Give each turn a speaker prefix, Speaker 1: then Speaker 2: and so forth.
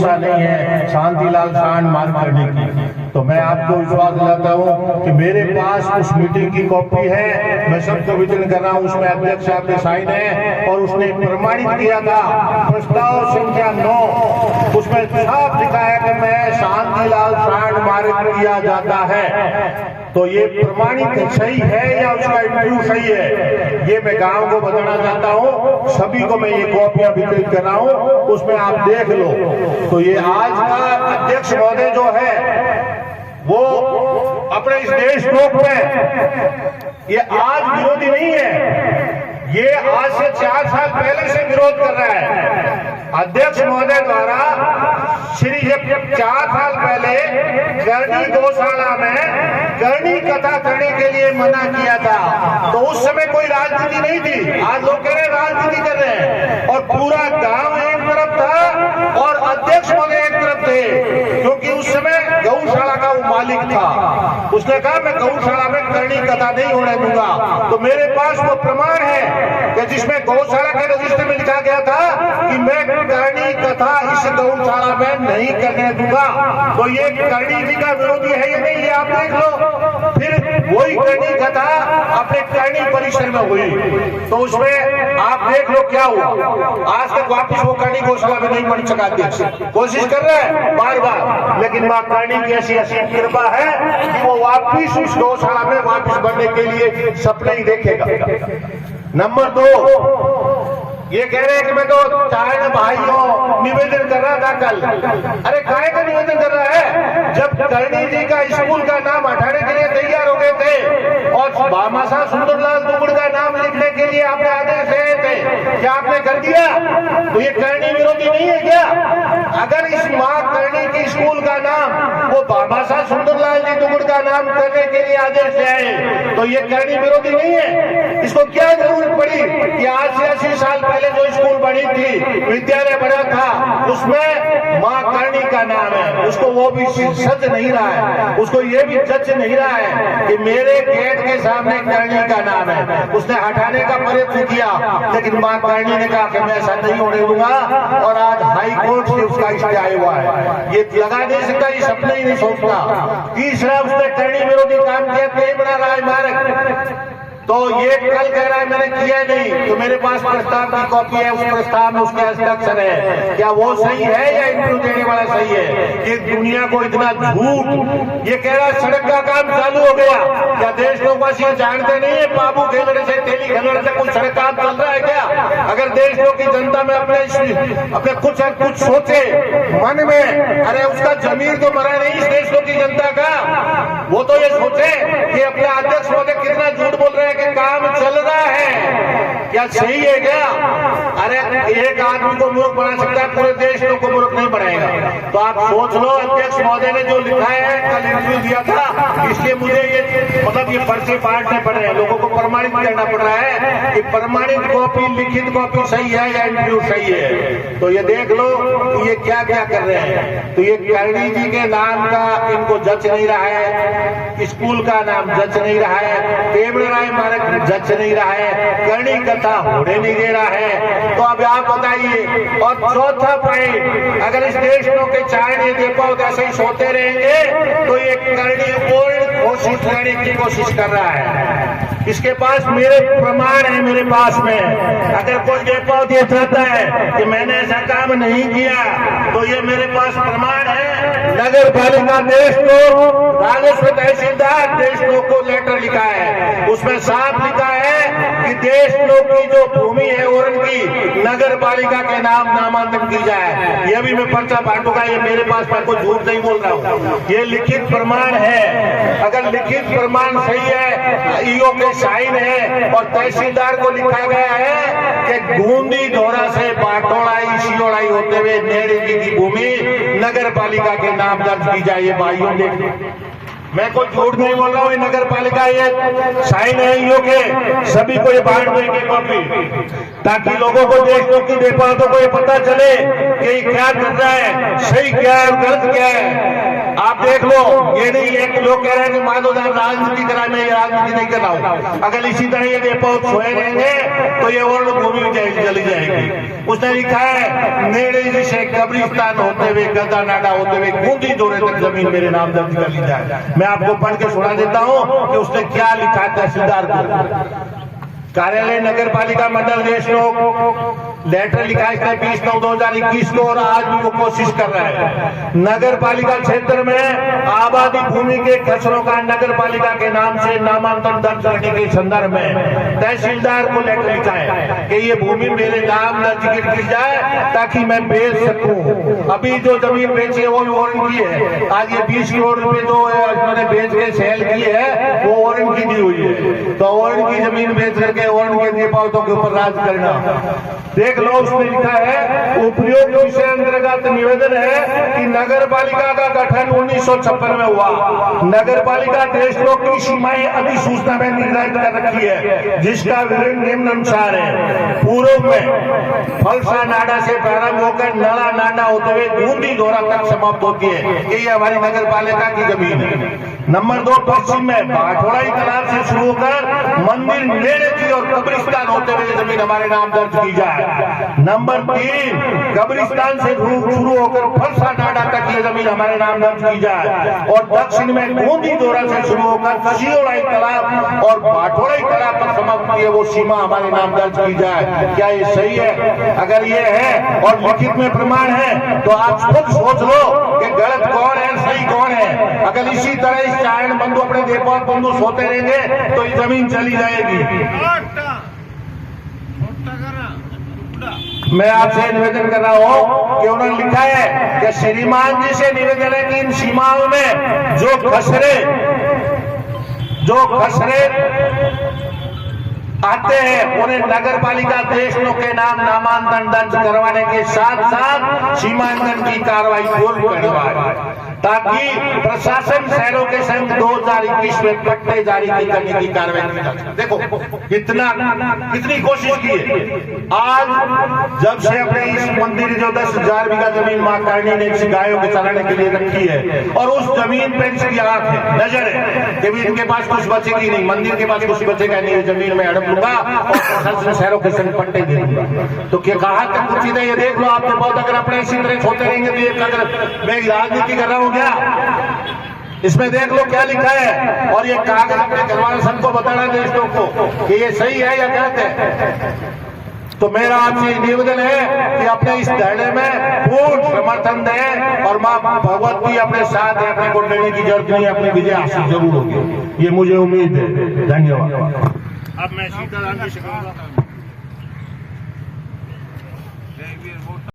Speaker 1: मंशा नहीं है शांतिलाल सांड मार करने की। तो मैं आपको विश्वास दिलाता हूँ कि मेरे पास उस मीटिंग की कॉपी है, मैं सबको वितरण कर रहा हूँ, उसमें अध्यक्ष साहब के साइन है और उसने प्रमाणित किया था प्रस्ताव संख्या 9, उसमें साफ लिखा है कि मैं शांतिलाल सांड मारित किया जाता है। तो ये प्रमाणित सही है या उसका इंटरव्यू सही है, ये मैं गांव को बताना चाहता हूँ। सभी को मैं ये कॉपियां वितरित कर रहा हूँ, उसमें आप देख लो। तो ये आज का अध्यक्ष महोदय जो है वो अपने इस देशलोक में ये आज विरोधी नहीं है, ये आज से 4 साल पहले से विरोध कर रहा है। अध्यक्ष महोदय द्वारा श्री 4 साल पहले करनी गौशाला में करनी कथा करने के लिए मना किया था, तो उस समय कोई राजनीति नहीं थी। आज लोग कह रहे हैं राजनीति कर रहे हैं, और पूरा गांव एक तरफ था और अध्यक्ष महोदय एक तरफ थे, क्योंकि उस समय गौशाला का वो मालिक था। उसने कहा मैं गौशाला में करनी कथा नहीं होने दूंगा। तो मेरे पास वो प्रमाण है कि जिसमें गौशाला के रजिस्टर में लिखा गया था कि मैं करनी कथा इस गौशाला में नहीं करने दूंगा। तो ये करनी जी का विरोधी है या नहीं, ये आप देख लो। फिर वही करनी कथा अपने करनी परिसर में हुई, तो उसमें आप देख लो क्या हुआ। आज तक वापिस वो करनी गौशाला में नहीं बन सका। कोशिश कर रहे हैं बार बार, लेकिन मां करनी की ऐसी असीम कृपा है कि वो वापिस उस गौशाला में वापिस बनने के लिए सपने ही देखेगा। नंबर 2, ये कह रहे हैं कि मैं तो चाहे भाइयों निवेदन कर रहा था कल। अरे काहे का निवेदन कर रहा है, जब करनी जी का स्कूल का नाम हटाने के लिए तैयार हो गए थे और भामाशाह सुंदरलाल दुगुड़ का नाम लिखने के लिए आपने आदेश दिए थे, क्या आपने कर दिया? तो ये करनी विरोधी नहीं है क्या? अगर इस मां करनी की स्कूल का नाम वो भामाशाह सुंदरलाल जी दुगुड़ का नाम करने के लिए आदेश ले आए, तो ये करनी विरोधी नहीं है? इसको क्या जरूरत पड़ी कि आज से 80 साल पहले जो स्कूल बनी थी, विद्यालय बना था, उसमें मां करनी का नाम है, उसको वो भी सच नहीं रहा है, उसको ये भी सच नहीं रहा है कि मेरे गेट के सामने करनी का नाम है। उसने हटाने का प्रयत्न किया, लेकिन मां करनी ने कहा कि मैं ऐसा नहीं होने दूंगा, और आज हाई कोर्ट से उसका स्टे आया हुआ है। ये लगा नहीं सकता, ये सपने ही नहीं सोचता। तीसरा, उसने करनी विरोधी काम किया, कहीं बना रहा है मारक। तो ये कल कह रहा है मैंने किया नहीं, तो मेरे पास प्रस्ताव की कॉपी है, उस प्रस्ताव में उसके हस्ताक्षर है। क्या वो सही है या इंटरव्यू देने वाला सही है? ये दुनिया को इतना झूठ। ये कह रहा है सड़क का काम चालू हो गया। क्या देश लोगवासी जानते नहीं है बाबू खेलने से तेली खेलने से कुछ सड़क काम चल रहा है क्या? अगर देश लोग की जनता में अपने कुछ सोचे मन में, अरे उसका जमीर तो मरा नहीं इस देश लोग की जनता का, वो तो ये सोचे कि अपने अध्यक्ष महोदय कितना झूठ बोल रहे हैं कि काम चल रहा है। क्या सही है क्या? अरे एक आदमी को मूर्ख बना सकता है, पूरे देश को मूर्ख नहीं बनाएगा। तो आप सोच लो, अध्यक्ष महोदय ने जो लिखा है, कल इंटरव्यू दिया था, इसलिए मुझे ये मतलब ये पर्चे बांटने पड़ रहे हैं, लोगों को प्रमाणित करना पड़ रहा है कि प्रमाणित कॉपी, लिखित कॉपी सही है या इंटरव्यू सही है। तो ये देख लो कि ये क्या क्या कर रहे हैं। तो ये करनी जी के नाम का इनको जच नहीं रहा है, स्कूल का नाम जच नहीं रहा है, टेबल राय मारक जच नहीं रहा है, करनी कथा होने नहीं दे रहा है। तो अब आप बताइए। और चौथा पॉइंट, अगर इस देश के चाय नहीं दे पाओ तो ऐसे ही सोते रहेंगे, तो ये करनी और कोशिश करने की कोशिश कर रहा है। इसके पास मेरे प्रमाण है, मेरे पास में। अगर कोई नेपाल ये चाहता है कि मैंने ऐसा काम नहीं किया, तो ये मेरे पास प्रमाण है। नगर पालिका देश को राजस्व तहसीलदार देशमुख को लेटर लिखा है, उसमें साफ लिखा है कि देशमुख की जो भूमि है ओरन की नगर पालिका के नाम नामांकन की जाए। यह भी मैं पर्चा बांटूंगा, ये मेरे पास मैं कोई झूठ नहीं बोल रहा हूँ, ये लिखित प्रमाण है। अगर लिखित प्रमाण सही है, ईओ के साइन है और तहसीलदार को लिखा गया है कि गूंदी धोरा से बाटोड़ाई सियोड़ाई होते हुए नेड़ी की भूमि नगर पालिका के नाम दर्ज की जाए। भाइयों ने, मैं कोई झूठ नहीं बोल रहा हूँ, नगर पालिका ये साइन है ईओ के, सभी को ये बांट देंगे कॉपी, ताकि लोगों को देश लोग की देखभाल को ये पता चले कि क्या कर रहा है, सही क्या है, गलत क्या है। आप देख लो, ये नहीं एक लोग कह रहे हैं कि माधोदार राजनीति करा, मैं ये राजनीति नहीं कर रहा हूं। अगर इसी तरह ये बेपौत सोए रहेंगे तो ये वर्ण भूमि चली जाएगी। उसने लिखा है नेड़े से कब्रिस्तान होते हुए गदा नाडा होते हुए गूंदी दौरे तक जमीन मेरे नाम दर्ज कर ली जाए। मैं आपको पढ़ के सुना देता हूं कि उसने क्या लिखा है तहसीलदार को। कार्यालय नगर पालिका मंडल देशनोक लेटर लिखा है इसने 20/9/2021 को, और आज भी वो कोशिश कर रहा है। नगर पालिका क्षेत्र में आबादी भूमि के खसरों का नगर पालिका के नाम से नामांकन दर्ज करने के संदर्भ में तहसीलदार को लेटर लिखा है कि ये भूमि मेरे नाम दर्ज की जाए ताकि मैं बेच सकूं। अभी जो जमीन बेची है वो भी वारंट की है। आज ये 20 करोड़ रुपए जो उन्होंने बेच के सेल की है वो वारंट की दी हुई है। तो वारंट की जमीन बेच करके वारंट के निपातों के ऊपर राज करना। देख लो, उसने लिखा है उपयुक्त विषय अंतर्गत निवेदन है कि नगर पालिका का गठन 1956 में हुआ। नगर पालिका देशनोक की सीमाएं अधिसूचना में निर्धारित कर रखी है, जिसका विवरण निम्नानुसार है। पूर्व में फलसा नाडा से प्रारंभ होकर नला नाडा होते हुए गूंदी दौरा तक समाप्त होती है। ये हमारी नगर पालिका की जमीन है। नंबर 2, पश्चिम में भाठोड़ाई तालाब से शुरू होकर मंदिर नेड़े की और कब्रिस्तान होते हुए जमीन हमारे नाम दर्ज की जाए। नंबर 3, कब्रिस्तान से शुरू होकर फलसा नाडा तक ये जमीन हमारे नाम दर्ज की जाए। और दक्षिण में गूंदी दौरा से शुरू होकर शियोड़ाई तालाब और भाठोड़ाई तालाब तक समाप्त की है वो सीमा हमारे नाम दर्ज की जाए। क्या ये सही है? अगर ये है और लिखित में प्रमाण है तो आप खुद सोच लो कि गलत कौन है, सही कौन है। अगर इसी तरह इस चारण बंधु अपने देवपाल बंधु सोते रहेंगे तो ये जमीन चली जाएगी। मैं आपसे निवेदन कर रहा हूं कि उन्होंने लिखा है कि श्रीमान जी से निवेदन है कि इन सीमाओं में जो खसरे आते हैं उन्हें नगर पालिका देशनोक के नाम नामांकन दर्ज करवाने के साथ साथ सीमांकन की कार्रवाई पूर्ण करवाए, ताकि प्रशासन शहरों के संग 2021 में पट्टे जारी करने की कार्रवाई की जा सके। देखो कितनी कोशिश की है। आज जब से अपने इस मंदिर जो 10,000 बीघा जमीन मां करनी ने गायों के चलाने के लिए रखी है और उस जमीन पे इसकी आंख है, नजर है कि भी इनके पास कुछ बचेगी नहीं, मंदिर के पास कुछ बचेगा नहीं, जमीन में हड़प लूंगा और प्रशासन शहरों के संग पट्टे दे दूंगा। तो क्या कहा तक कुछ चीजें ये देख लो आपने बहुत। अगर अपने इसी तरह छोटे रहेंगे तो ये अगर मैं राजनीति कर रहा हूं क्या? इसमें देख लो क्या लिखा है। और ये कागज अपने घरवाले सबको बताना देशनोक को कि ये सही है या गलत है। तो मेरा आपसे निवेदन है कि अपने इस धरने में पूर्ण समर्थन दें और मां भगवती अपने साथ है। अपने को लेने की जरूरत नहीं, अपनी विजय हासिल जरूर होगी, ये मुझे उम्मीद है। धन्यवाद। अब मैं सीताराम जी से कहूंगा।